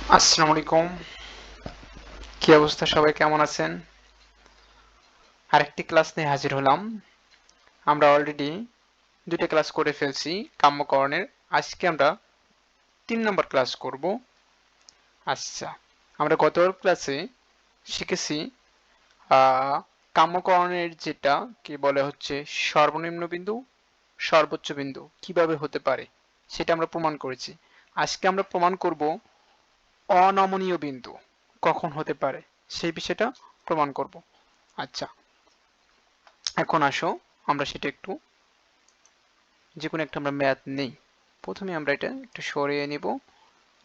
আসসালামু আলাইকুম। কি অবস্থা, সবাই কেমন আছেন? আরেকটি ক্লাস নিয়ে হাজির হলাম। আমরা অলরেডি দুইটা ক্লাস করে ফেলছি কাম্যকরণের। আজকে আমরা 3 নম্বর ক্লাস করব। আচ্ছা, আমরা গত ক্লাসে শিখেছি কাম্যকরণের যেটা কি বলে হচ্ছে সর্বনিম্ন বিন্দু সর্বোচ্চ বিন্দু কিভাবে হতে পারে সেটা আমরা প্রমাণ করেছি। আজকে আমরা প্রমাণ করব অনমনীয় বিন্দু কখন হতে পারে সেই বিষয়টা প্রমাণ করব। আচ্ছা, এখন আসো আমরা সেটা একটু যে কোনো একটা আমরা ম্যাথ নেই। প্রথমে আমরা এটা একটু সরিয়ে নিব,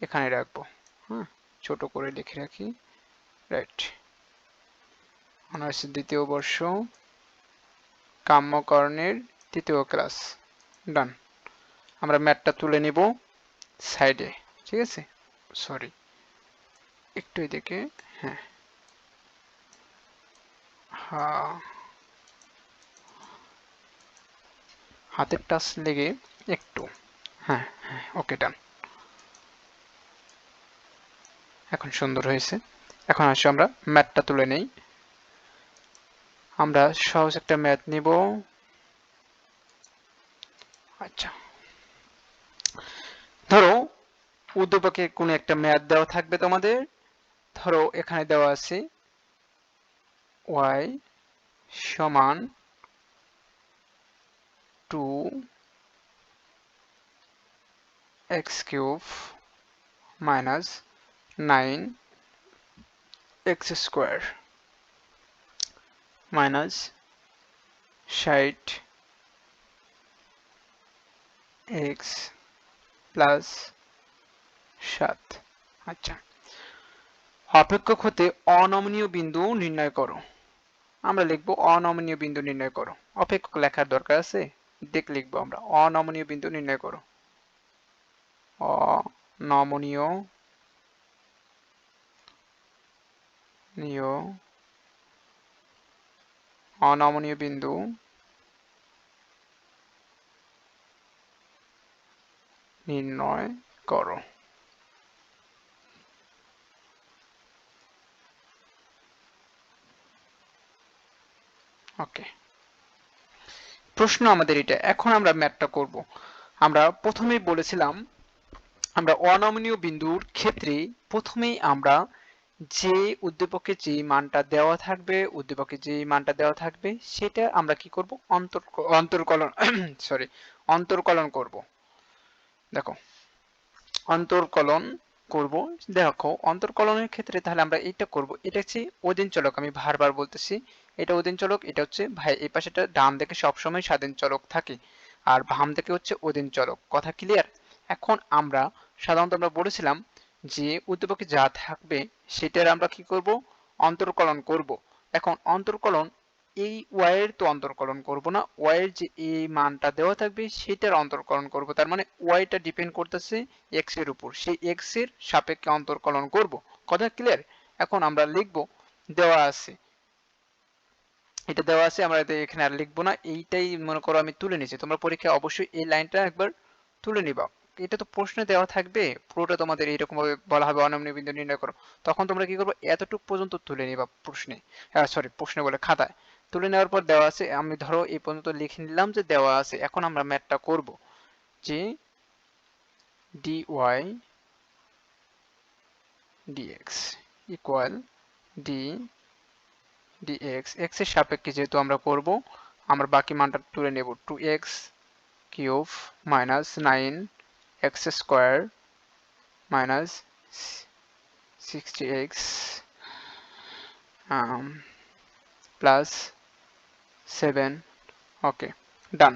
এখানে রাখবো। হ্যাঁ, ছোট করে লিখে রাখি। রাইট, অনার্স দ্বিতীয় বর্ষ কাম্যকরণের তৃতীয় ক্লাস। ডান। আমরা ম্যাথটা তুলে নিব সাইডে। ঠিক আছে, সরি একটু এদিকে। হ্যাঁ, হ্যাঁ, হাতের টাচ লেগে একটু। হ্যাঁ হ্যাঁ, ওকে, ডান। এখন সুন্দর হয়েছে। এখন আসো আমরা ম্যাথটা তুলে নেই। আমরা সহজ একটা ম্যাথ নিব। আচ্ছা, ধরো উদ্দীপকে কোনো একটা ম্যাথ দেওয়া থাকবে তোমাদের। ধরো এখানে দেওয়া আছে y সমান 2x³ minus 9x² minus 60x plus 7। আচ্ছা, অপেক্ষক হতে অনমনীয় বিন্দু নির্ণয় করো। আমরা লিখবো অনমনীয় বিন্দু নির্ণয় করো। অপেক্ষক লেখার দরকার আছে? দেখ, লিখবো আমরা অনমনীয় বিন্দু নির্ণয় করো। অনমনীয় অনমনীয় বিন্দু নির্ণয় করো। ওকে, প্রশ্ন আমাদের এটা। এখন আমরা ম্যাথটা করব। আমরা প্রথমেই বলেছিলাম আমরা অনমনীয় বিন্দুর ক্ষেত্রে প্রথমেই আমরা যে উদ্দীপকে যে মানটা দেওয়া থাকবে সেটা আমরা কি করব, অন্তর্কলন সরি অন্তর্কলন করব। দেখো, অন্তর্কলন করব। দেখো, অন্তর্কলনের ক্ষেত্রে তাহলে আমরা এইটা করব। এটা হচ্ছে অধীন চলক, আমি বারবার বলতেছি এটা অধীন চলক। এটা হচ্ছে ভাই এই পাশেটা ডান দিকে সবসময় স্বাধীন চলক থাকে, আর বাম দিকে হচ্ছে অধীন চলক। কথা ক্লিয়ার? এখন আমরা সাধারণত আমরা বলেছিলাম যে উদ্দীপকে যা থাকবে সেটার আমরা কি করব, অন্তর্কলন করব। এখন অন্তর্কলন এই y এর তো অন্তর্কলন করব না, y এর যে এই মানটা দেওয়া থাকবে সেটার অন্তর্কলন করব। তার মানে y টা ডিপেন্ড করতেছে x এর উপর, সেই x এর সাপেক্ষে অন্তর্কলন করব। কথা ক্লিয়ার? এখন আমরা লিখব, দেওয়া আছে, এটা দেওয়া আছে, আমরা এখানে আর লিখবো না। এইটাই মনে করো আমি তুলে নিয়েছি। তোমরা পরীক্ষায় অবশ্যই এই লাইনটা একবার তুলে নিবা। এটা তো প্রশ্নে দেওয়া থাকবে, পুরোটা তোমাদের এইরকম ভাবে বলা হবে অনমনীয় বিন্দু নির্ণয় করো। তখন তোমরা কি করবে, এতটুকু পর্যন্ত তুলে নিবা প্রশ্নে, সরি প্রশ্নে বলে খাতায় তুলে নেওয়ার পর দেওয়া আছে। আমি ধরো এই পর্যন্ত লিখে নিলাম যে দেওয়া আছে। এখন আমরা ম্যাথটা করব যে dy dx equal d dx, x এর সাপেক্ষে যেহেতু আমরা করব, আমরা বাকি মানটা তুলে নেব। 2x³ minus 9x² minus 60x plus 7। ওকে, ডান।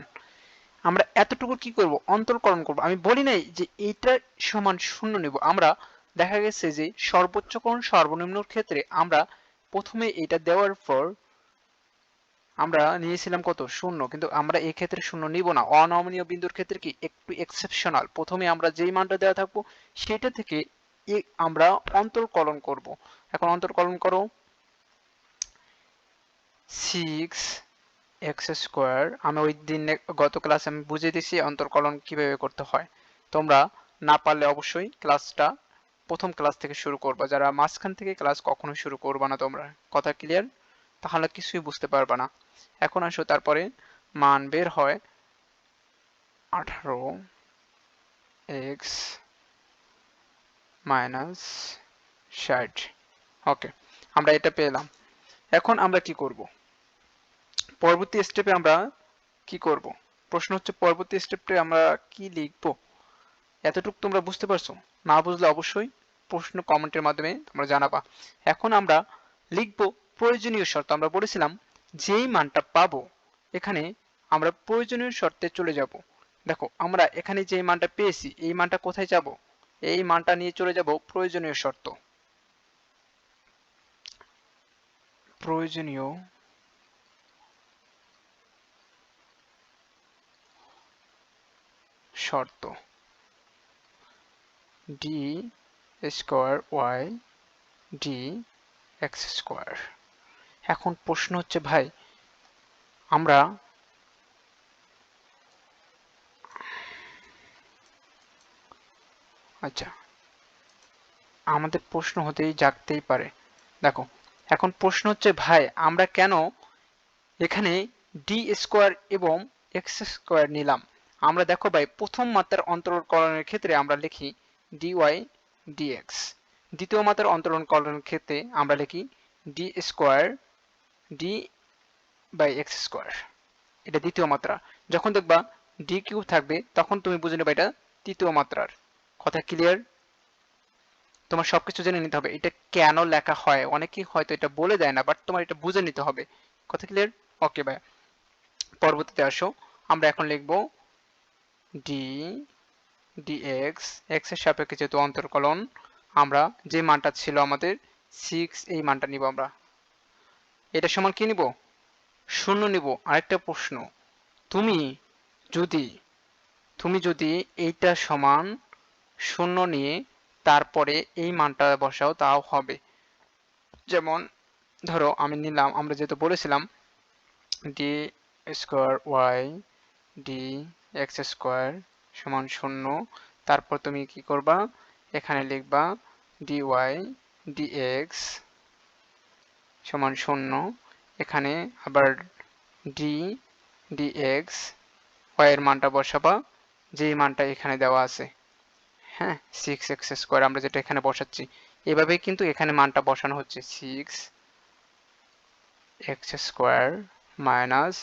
আমরা এতটুকু কি করব, অন্তর্কলন করব। আমি বলি নাই যে এইটা সমান 0 নেব। আমরা দেখা গেছে যে সর্বোচ্চ কোণ সর্বনিম্নর ক্ষেত্রে আমরা প্রথমে এটা দেওয়ার পর আমরা নিয়েছিলাম কত, 0, কিন্তু আমরা এই ক্ষেত্রে 0 নিব না। অনমনীয় বিন্দুর ক্ষেত্রে কি একটু এক্সেপশনাল, প্রথমে আমরা যেই মানটা দেওয়া থাকবো সেটা থেকে আমরা অন্তর্কলন করব। এখন অন্তর্কলন করো, 6x²। আমি ওই দিন গত ক্লাসে আমি বুঝিয়ে দিছি অন্তর্কলন কিভাবে করতে হয়। তোমরা না পারলে অবশ্যই ক্লাসটা প্রথম ক্লাস থেকে শুরু করবা, যারা মাঝখান থেকে ক্লাস কখনো শুরু করবা না তোমরা। কথা ক্লিয়ার? তাহলে কিছুই বুঝতে পারবা না। এখন আসো, তারপরে মান বের হয় 18x মাইনাস 60। ওকে, আমরা এটা পেলাম। এখন আমরা কি করব? পরবর্তী স্টেপে আমরা কি করব? প্রশ্ন হচ্ছে পরবর্তী স্টেপে আমরা কি লিখব? এতটুকু তোমরা বুঝতে পারছো? না বুঝলে অবশ্যই প্রশ্ন কমেন্টের মাধ্যমে তোমরা জানাবা। এখন আমরা লিখব প্রয়োজনীয় শর্ত। আমরা বলেছিলাম যেই মানটা পাবো এখানে আমরা প্রয়োজনীয় শর্তে চলে যাব। দেখো আমরা এখানে যে মানটা পেয়েছি এই মানটা কোথায় যাব? এই মানটা নিয়ে চলে যাব প্রয়োজনীয় শর্ত। প্রয়োজনীয় শর্ত D square Y D X square. এখন প্রশ্ন হচ্ছে ভাই আমরা আচ্ছা আমাদের প্রশ্ন হতেই জাগতেই পারে। দেখো এখন প্রশ্ন হচ্ছে ভাই আমরা কেন এখানে ডি স্কোয়ার এবং এক্স স্কোয়ার নিলাম? আমরা দেখো ভাই প্রথম মাত্রার অন্তরকলনের ক্ষেত্রে আমরা লিখি ডিওয়াই ডিএক্স, দ্বিতীয় মাত্রার অন্তরকলনের ক্ষেত্রে আমরা লিখি D square D by X square. এটা দ্বিতীয় মাত্রা। যখন দেখবা ডি কিউব থাকবে তখন তুমি বুঝে নেবে এটা তৃতীয় মাত্রার। কথা ক্লিয়ার? তোমার সবকিছু জেনে নিতে হবে এটা কেন লেখা হয়। অনেকেই হয়তো এটা বলে দেয় না, বাট তোমার এটা বুঝে নিতে হবে। কথা ক্লিয়ার? ওকে ভাই, পরবর্তীতে আসো। আমরা এখন লিখব ডি ডিএক্স, এক্স এর সাপেক্ষে যেহেতু অন্তরকলন, আমরা যে মানটা ছিল আমাদের 6 এই মানটা নিব আমরা। এটা সমান কি নিব? শূন্য নিব। আরেকটা প্রশ্ন, তুমি যদি তুমি যদি এইটা সমান শূন্য নিয়ে তারপরে এই মানটা বসাও তাও হবে। যেমন ধরো আমি নিলাম, আমরা যেহেতু বলেছিলাম D square Y D X square সমান শূন্য, তারপর তুমি কি করবা? এখানে লিখবা ডি ওয়াই ডি এক্স সমান শূন্য, এখানে আবার ডি ডি এক্স ওয়াই এর মানটা বসাবা যেই মানটা এখানে দেওয়া আছে। হ্যাঁ, 6x স্কোয়ার আমরা যেটা এখানে বসাচ্ছি, এভাবেই কিন্তু এখানে মানটা বসানো হচ্ছে 6x square minus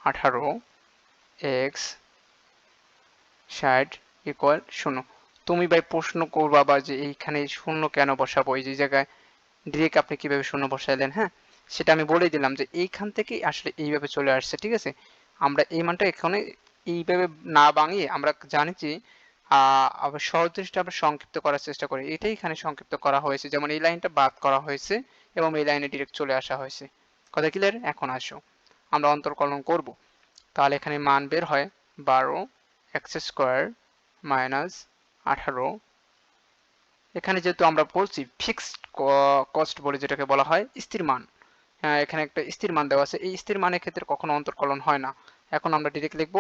18x 60 equal শূন্য। তুমি ভাই প্রশ্ন করবা বা যে এইখানে শূন্য কেন বসাবো, এই যে জায়গায় ডিরেক্ট আপনি কিভাবে শূন্য বসাইলেন? হ্যাঁ, সেটা আমি বলেই দিলাম যে এইখান থেকেই আসলে এইভাবে চলে আসছে। ঠিক আছে, আমরা এই মানটা এখানে এইভাবে না বানিয়ে আমরা জানি যে আবার সহজ জিনিসটা আমরা সংক্ষিপ্ত করার চেষ্টা করি, এটাই এখানে সংক্ষিপ্ত করা হয়েছে। যেমন এই লাইনটা বাদ করা হয়েছে এবং এই লাইনে ডিরেক্ট চলে আসা হয়েছে। কথা ক্লিয়ার? এখন আসো আমরা অন্তর্কলন করব। তাহলে এখানে মান বের হয় 12x স্কোয়ার মাইনাস 18। এখানে যেহেতু আমরা বলছি ফিক্সড কস্ট বলে যেটাকে বলা হয় স্থির মান, এখানে একটা স্থির মান দেওয়া আছে, এই স্থির মানের ক্ষেত্রে কখনো অন্তর্কলন হয় না। এখন আমরা ডিরেক্ট লিখব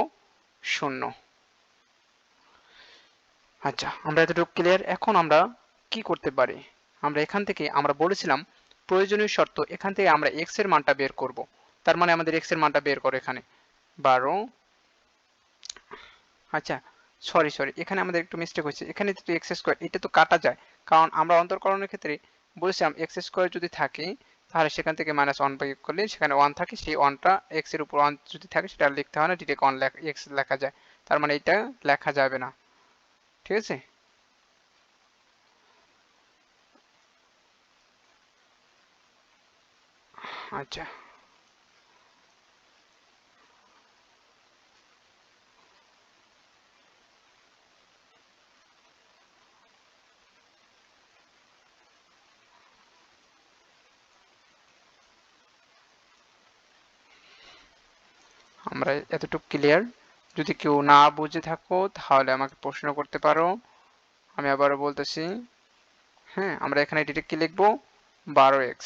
শূন্য। আচ্ছা, আমরা এতটুকু ক্লিয়ার। এখন আমরা কি করতে পারি? আমরা এখান থেকে আমরা বলেছিলাম প্রয়োজনীয় শর্ত, এখান থেকে আমরা x এর মানটা বের করব। তার মানে আমাদের x এর মানটা বের করো এখানে 12। আচ্ছা সরি সরি, এখানে আমাদের একটু মিস্টেক হয়েছে, এখানে তো এক্স স্কোয়ার এটা তো কাটা যায়, কারণ আমরা অন্তর্কলনের ক্ষেত্রে বলেছিলাম এক্স স্কোয়ার যদি থাকে তাহলে সেখান থেকে -1 বিয়োগ করলে সেখানে 1 থাকে, সেই 1টা এক্স এর উপর 1 যদি থাকে সেটা লিখতে হয় না, ডিরেক্ট 1 এক্স লেখা যায়। তার মানে এটা লেখা যাবে না। ঠিক আছে, আচ্ছা আমরা এতটুকু ক্লিয়ার। যদি কেউ না বুঝে থাকো তাহলে আমাকে প্রশ্ন করতে পারো, আমি আবারও বলতেছি। হ্যাঁ, আমরা এখানে ডিরেক্ট কি লিখবো? 12x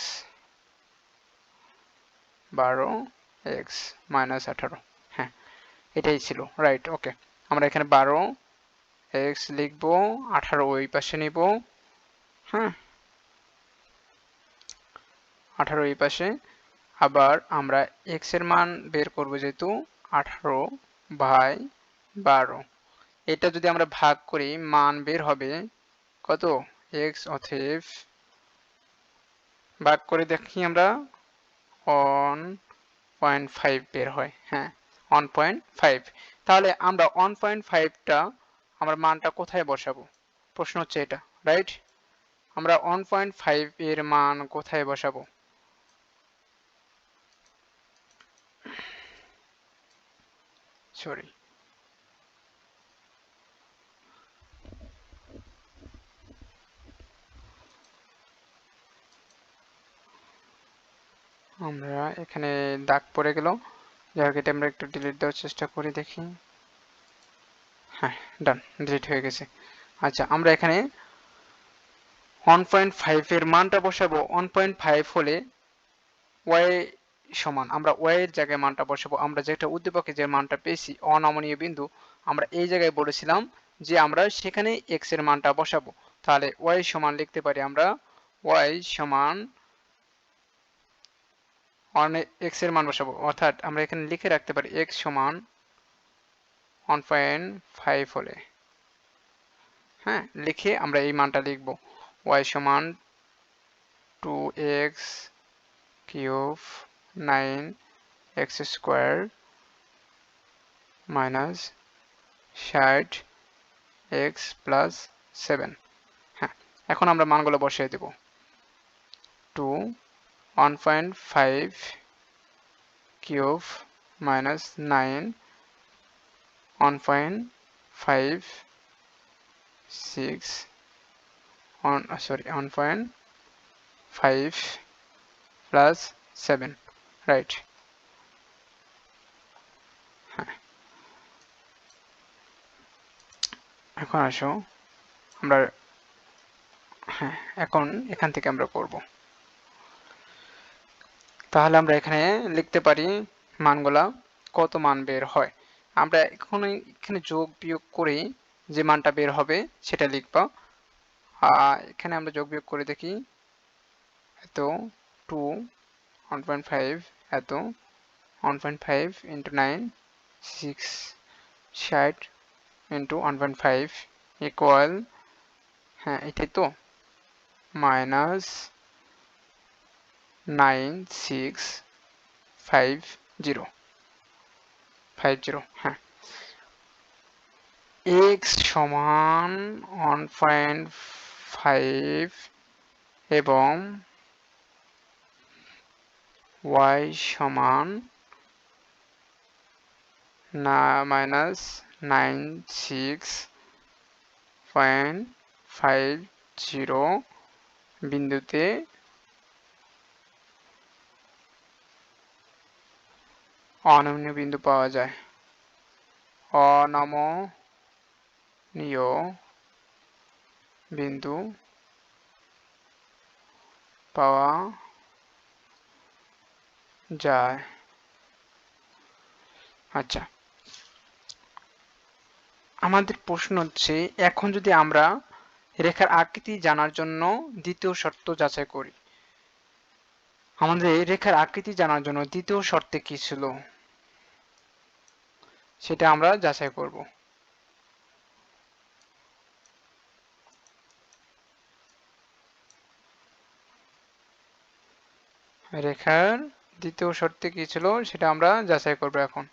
12x minus 18। হ্যাঁ, এটাই ছিল রাইট। ওকে, আমরা এখানে 12x লিখবো, 18 ওই পাশে নিব, হ্যাঁ, 18 এই পাশে। আবার আমরা x এর মান বের করব, যেহেতু 18/12। এটা যদি আমরা ভাগ করি মান বের হবে কত, x, অতএব ভাগ করে দেখি আমরা 1.5 বের হয়। হ্যাঁ, 1.5। তাহলে আমরা 1.5টা আমরা মানটা কোথায় বসাবো, প্রশ্ন হচ্ছে এটা, রাইট? আমরা 1.5 এর মান কোথায় বসাবো? সরি, আমরা এখানে দাগ পড়ে গেল, যাই হোক এটা আমরা একটু ডিলিট দেওয়ার চেষ্টা করি, দেখি। হ্যাঁ, ডান, ডিলিট হয়ে গেছে। আচ্ছা, আমরা এখানে 1.5 এর মানটা বসাবো। 1.5 হলে y সমান, আমরা y এর জায়গায় মানটা বসাবো। আমরা যেটা উদ্দীপকে যে মানটা পেয়েছি অনমনীয় বিন্দু, আমরা এই জায়গায় বলেছিলাম যে আমরা সেখানে x এর মানটা বসাবো। তাহলে y সমান লিখতে পারি আমরা y সমান x এর মান বসাবো, অর্থাৎ আমরা এখানে লিখে রাখতে পারি x সমান 1.5 হলে, হ্যাঁ, লিখে আমরা এই মানটা লিখব y সমান 2x cube 9x square minus 60x plus 7। হ্যাঁ, এখন আমরা মানগুলো বসিয়ে দেব। 2 1.5 কিউব মাইনাস 9 1.5 6 1.5 প্লাস 7, রাইট? হ্যাঁ, এখন আসো আমরা, হ্যাঁ, এখন এখান থেকে আমরা করব। তাহলে আমরা এখানে লিখতে পারি মানগুলা, কত মান বের হয়। আমরা এখন এখানে যোগ বিয়োগ করে যে মানটা বের হবে সেটা লিখবা। এখানে আমরা যোগ বিয়োগ করে দেখি, এত 2 1.5 এত 1.5 ইন্টু 9 6 60 ইন্টু 1.5 ইকুয়াল, হ্যাঁ এটাই তো, মাইনাস 9650, হ্যাঁ। x সমান 1.5 এবং y সমান মাইনাস 96.50 বিন্দুতে অনমনীয় বিন্দু পাওয়া যায়। অনমনীয় বিন্দু পাওয়া যায়। আচ্ছা, আমাদের প্রশ্ন হচ্ছে, এখন যদি আমরা রেখার আকৃতি জানার জন্য দ্বিতীয় শর্ত যাচাই করি, আমাদের রেখার আকৃতি জানার জন্য দ্বিতীয় শর্তে কি ছিল সেটা আমরা যাচাই করব। রেখার দ্বিতীয় শর্তে কি ছিল সেটা আমরা যাচাই করব এখন।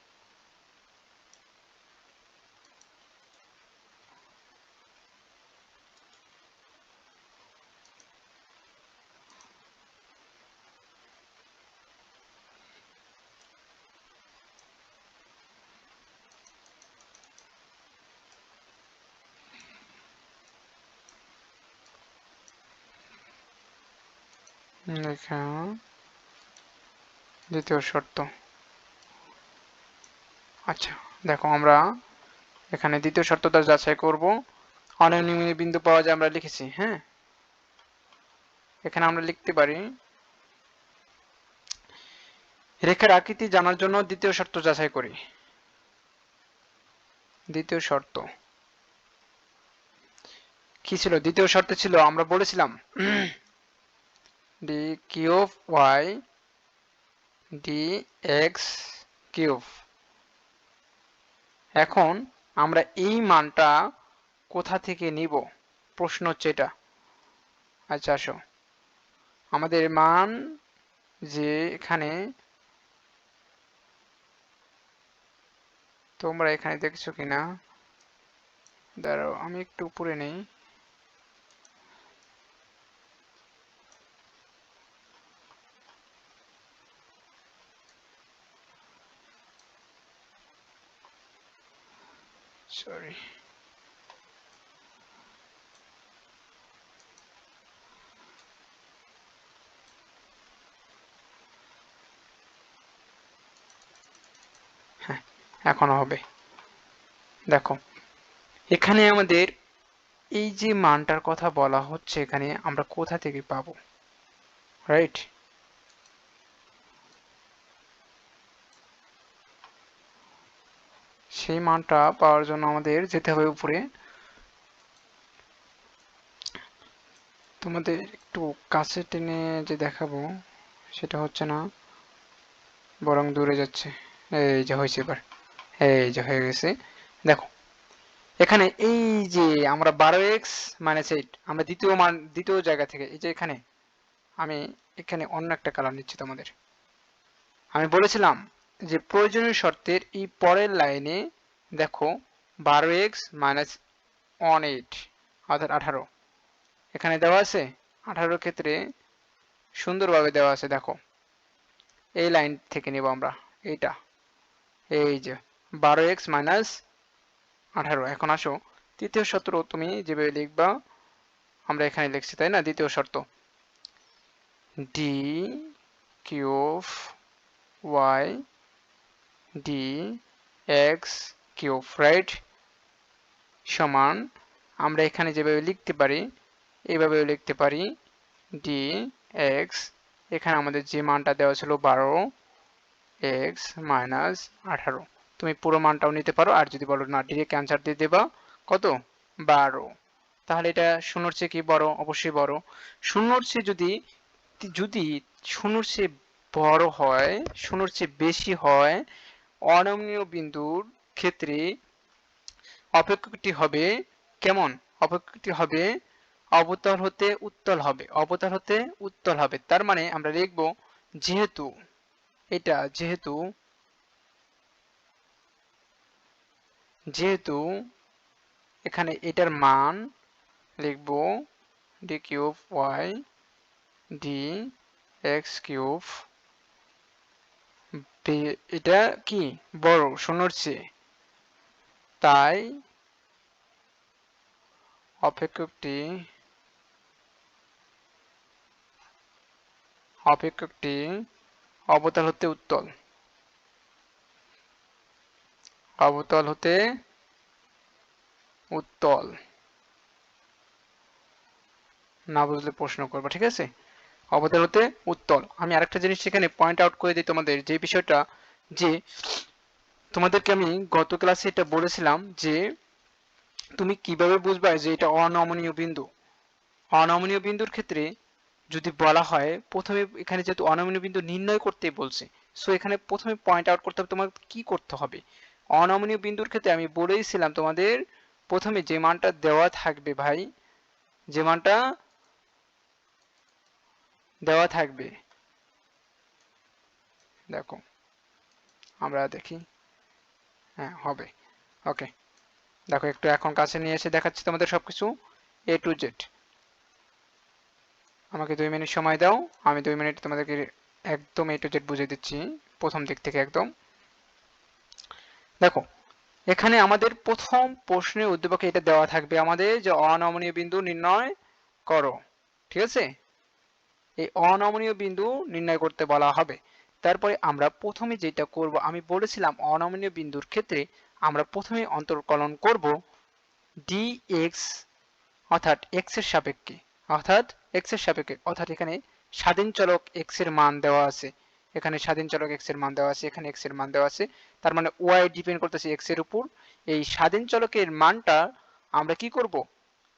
রেখা দ্বিতীয় শর্ত। আচ্ছা, দেখো আমরা এখানে দ্বিতীয় শর্তটা যাচাই করব। অনমনীয় বিন্দু পাওয়া যায় আমরা লিখেছি, হ্যাঁ। এখানে আমরা লিখতে পারি রেখার আকৃতি জানার জন্য দ্বিতীয় শর্ত যাচাই করি। দ্বিতীয় শর্ত কি ছিল দ্বিতীয় শর্তে ছিল আমরা বলেছিলাম D cube Y D X cube. এখন আমরা এই মানটা কোথা থেকে নিব প্রশ্ন হচ্ছে এটা। আচ্ছা আসো আমাদের মান যে এখানে তোমরা এখানে দেখছো কিনা, দাঁড়াও আমি একটু উপরে নেই। সরি হ্যাঁ এখনো হবে। দেখো এখানে আমাদের এই যে মানটার কথা বলা হচ্ছে এখানে আমরা কোথা থেকে পাবো, রাইট? সেই মানটা পাওয়ার জন্য আমাদের যেতে হবে উপরে। তোমাদের একটু কাছে টেনে যে দেখাবো সেটা হচ্ছে না, বরং দূরে যাচ্ছে। এই যে হয়েছে এবার, এই যে হয়ে গেছে। দেখো এখানে এই যে আমরা 12x-8 আমরা দ্বিতীয় মান দ্বিতীয় জায়গা থেকে এই যে এখানে আমি এখানে অন্য একটা কালার নিচ্ছি তোমাদের। আমি বলেছিলাম যে প্রয়োজনীয় শর্তের এই পরের লাইনে দেখো 12x-18 অর্থাৎ 18 এখানে দেওয়া আছে। 18 ক্ষেত্রে সুন্দরভাবে দেওয়া আছে, দেখো এই লাইন থেকে নিব আমরা এইটা, এই যে 12x-18। এখন আসো তৃতীয় শর্ত তুমি যেভাবে লিখবা আমরা এখানে লিখছি তাই না, দ্বিতীয় শর্ত D cube Y D X cube, right, সমান আমরা এখানে যেভাবে লিখতে পারি এইভাবে লিখতে পারি ডি এক্স, এখানে আমাদের যে মানটা দেওয়া ছিল 12x-18। তুমি পুরো মানটাও নিতে পারো, আর যদি বলো না ডিরেক্ট অ্যান্সার দিয়ে দেবা কত 12, তাহলে এটা শূন্যর চেয়ে কি বড়? অবশ্যই বড়। শূন্যর চেয়ে যদি যদি শূন্যর চেয়ে বড় হয়, শূন্যর চেয়ে বেশি হয়, অনমনীয় বিন্দুর ক্ষেত্রে অপেক্ষকটি হবে কেমন? অপেক্ষকটি হবে অবতল হতে উত্তল হবে, অবতল হতে উত্তল হবে। তার মানে আমরা লিখব যেহেতু এটা যেহেতু এখানে এটার মান লিখব D cube Y D X cube, এটা কি বড় শূন্যর চেয়ে, তাই অপেক্ষকটি অবতল হতে উত্তল, অবতল হতে উত্তল। না বুঝলে প্রশ্ন করবো, ঠিক আছে? অবতল হতে উত্তল। আমি আরেকটা জিনিস সেখানে পয়েন্ট আউট করে দিই তোমাদের, যে বিষয়টা যে তোমাদেরকে আমি গত ক্লাসে এটা বলেছিলাম যে তুমি কিভাবে বুঝবা যে এটা অনমনীয় বিন্দু। অনমনীয় বিন্দুর ক্ষেত্রে যদি বলা হয় প্রথমে, এখানে যেহেতু অনমনীয় বিন্দু নির্ণয় করতে বলছে, সো এখানে প্রথমে পয়েন্ট আউট করতে হবে তোমার কি করতে হবে। অনমনীয় বিন্দুর ক্ষেত্রে আমি বলেইছিলাম তোমাদের প্রথমে যে মানটা দেওয়া থাকবে ভাই, যে মানটা দেওয়া থাকবে, দেখো আমরা দেখি, হ্যাঁ হবে, ওকে। দেখো একটু এখন কাছে নিয়ে এসে দেখাচ্ছি তোমাদের সবকিছু এ টু জেড। আমাকে 2 মিনিট সময় দাও, আমি 2 মিনিট তোমাদেরকে একদম এ টু জেড বুঝিয়ে দিচ্ছি প্রথম দিক থেকে একদম। দেখো এখানে আমাদের প্রথম প্রশ্নের উদ্দীপকে এটা দেওয়া থাকবে আমাদের যে অনমনীয় বিন্দু নির্ণয় করো, ঠিক আছে? এই অনমনীয় বিন্দু নির্ণয় করতে বলা হবে। তারপরে আমরা প্রথমে যেটা করব, আমি বলেছিলাম অনমনীয় বিন্দুর ক্ষেত্রে আমরা প্রথমে অন্তর্কলন করব dx, অর্থাৎ x এর সাপেক্ষে, অর্থাৎ এখানে স্বাধীন চলক x এর মান দেওয়া আছে, এখানে স্বাধীন চলক x এর মান দেওয়া আছে, এখানে x এর মান দেওয়া আছে, তার মানে y ডিপেন্ড করতেছে x এর উপর। এই স্বাধীন চলকের মানটা আমরা কি করব,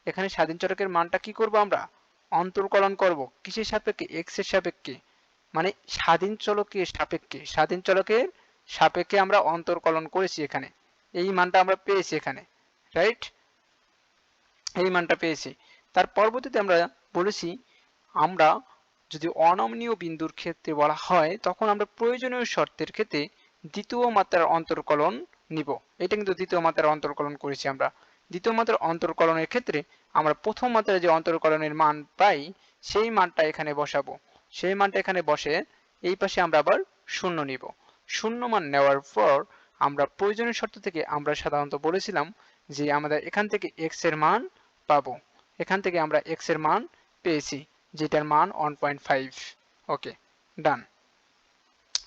এখানে স্বাধীন চলকের মানটা কি করব আমরা অন্তর্কলন করব কিসের সাপেক্ষে এক্স এর সাপেক্ষে মানে স্বাধীন চলকের সাপেক্ষে আমরা অন্তর্কলন করেছি এখানে এই মানটা আমরা পেয়েছি এখানে রাইট এই মানটা পেয়েছি তার পরবর্তীতে আমরা বলেছি আমরা যদি অনমনীয় বিন্দুর ক্ষেত্রে বলা হয় তখন আমরা প্রয়োজনীয় শর্তের ক্ষেত্রে দ্বিতীয় মাত্রার অন্তর্কলন নিব এটা কিন্তু দ্বিতীয় মাত্রার অন্তর্কলন করেছি আমরা দ্বিতীয় মাত্রার অন্তর্কলনের ক্ষেত্রে আমরা প্রথম মাত্রায় যে অন্তর্কলনের মান পাই সেই মানটা এখানে বসাবো সেই মানটা এখানে বসে এই পাশে আমরা আবার শূন্য নিব শূন্য মান নেওয়ার পর আমরা প্রয়োজনীয় শর্ত থেকে আমরা সাধারণত বলেছিলাম যে আমাদের এখান থেকে x এর মান পাবো এখান থেকে আমরা x এর মান পেয়েছি যেটার মান 1.5 ওকে ডান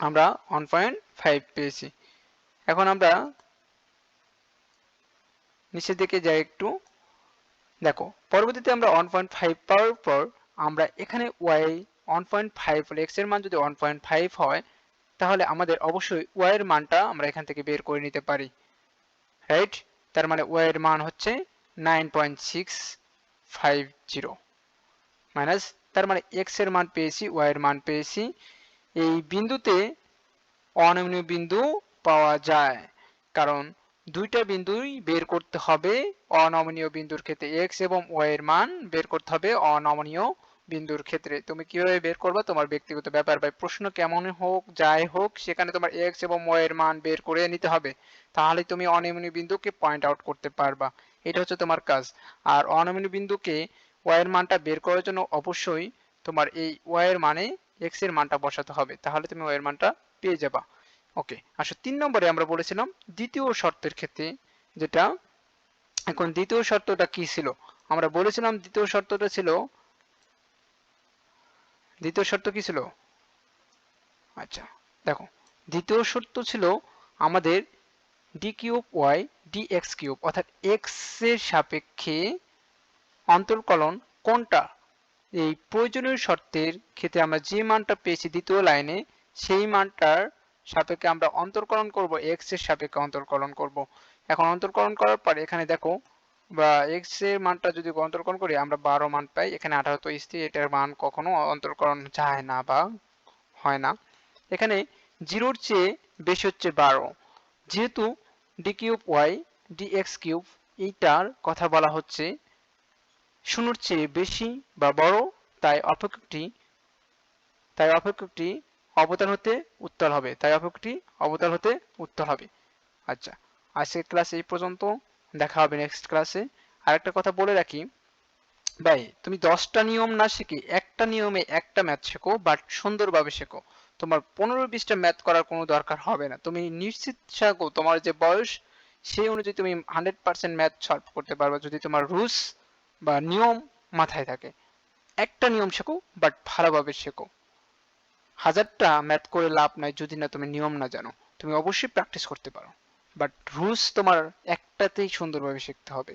আমরা 1.5 পেয়েছি এখন আমরা নিচের দিকে যাই একটু দেখো পরবর্তীতে আমরা 1.5 পাওয়ার পর আমরা এখানে y 1.5 হলে x এর মান যদি 1.5 হয় তাহলে আমাদের অবশ্যই y এর মানটা আমরা এখান থেকে বের করে নিতে পারি রাইট তার মানে y এর মান হচ্ছে 9.650 মাইনাস তার মানে x এর মান পেয়েছি y এর মান পেয়েছি এই বিন্দুতে অনমনীয় বিন্দু পাওয়া যায় কারণ দুইটা বিন্দুই বের করতে হবে অনমনীয় বিন্দুর ক্ষেত্রে x এবং y এর মান বের করতে হবে অনমনীয় বিন্দুর ক্ষেত্রে তুমি কিভাবে বের করবে তোমার ব্যক্তিগত ব্যাপার বা প্রশ্ন কেমন হোক যাই হোক সেখানে তোমার x এবং y এর মান বের করে নিতে হবে তাহলে তুমি অনমনীয় বিন্দুকে পয়েন্ট আউট করতে পারবা এটা হচ্ছে তোমার কাজ আর অনমনীয় বিন্দুকে y এর মানটা বের করার জন্য অবশ্যই তোমার এই y এর মানে x এর মানটা বসাতে হবে তাহলে তুমি y এর মানটা পেয়ে যাবা ওকে আসলে 3 নম্বরে আমরা বলেছিলাম দ্বিতীয় শর্তের ক্ষেত্রে যেটা এখন দ্বিতীয় শর্তটা কি ছিল আমরা বলেছিলাম দ্বিতীয় শর্তটা ছিল দ্বিতীয় শর্ত কি ছিল আচ্ছা দেখো দ্বিতীয় শর্ত ছিল আমাদের d cube y dx cube অর্থাৎ x এর সাপেক্ষে অন্তর্কলন কোনটা এই প্রয়োজনীয় শর্তের ক্ষেত্রে আমরা যে মানটা পেয়েছি দ্বিতীয় লাইনে সেই মানটার সাপেক্ষে আমরা অন্তর্কলন করব x এর সাপেক্ষে অন্তর্কলন করব এখন অন্তর্কলন করার পর এখানে দেখো বা x এর মানটা যদি অন্তর্কলন করি আমরা 12 মান পাই এখানে 18 তো স্থির এটার মান কখনো অন্তর্কলন যায় না বা হয় না এখানে 0 এর চেয়ে বেশি হচ্ছে 12 যেহেতু d cube y dx cube এইটার কথা বলা হচ্ছে 0 এর চেয়ে বেশি বা বড় তাই অপেক্ষকটি অবতল হতে উত্তল হবে আচ্ছা আজকের ক্লাস এই পর্যন্ত দেখা হবে নেক্সট ক্লাসে আরেকটা কথা বলে রাখি ভাই তুমি 10টা নিয়ম না শিখে একটা নিয়মে একটা ম্যাথ শেখো বাট সুন্দরভাবে শেখো তোমার 15-20টা ম্যাথ করার কোনো দরকার হবে না তুমি নিশ্চিত শেখো তোমার যে বয়স সেই অনুযায়ী তুমি 100% ম্যাথ সলভ করতে পারবে যদি তোমার রুলস বা নিয়ম মাথায় থাকে একটা নিয়ম শেখো বাট ভালোভাবে শেখো হাজারটা ম্যাথ করে লাভ নাই যদি না তুমি নিয়ম না জানো তুমি অবশ্যই প্র্যাকটিস করতে পারো বাট রুলস তোমার একটাতেই সুন্দরভাবে শিখতে হবে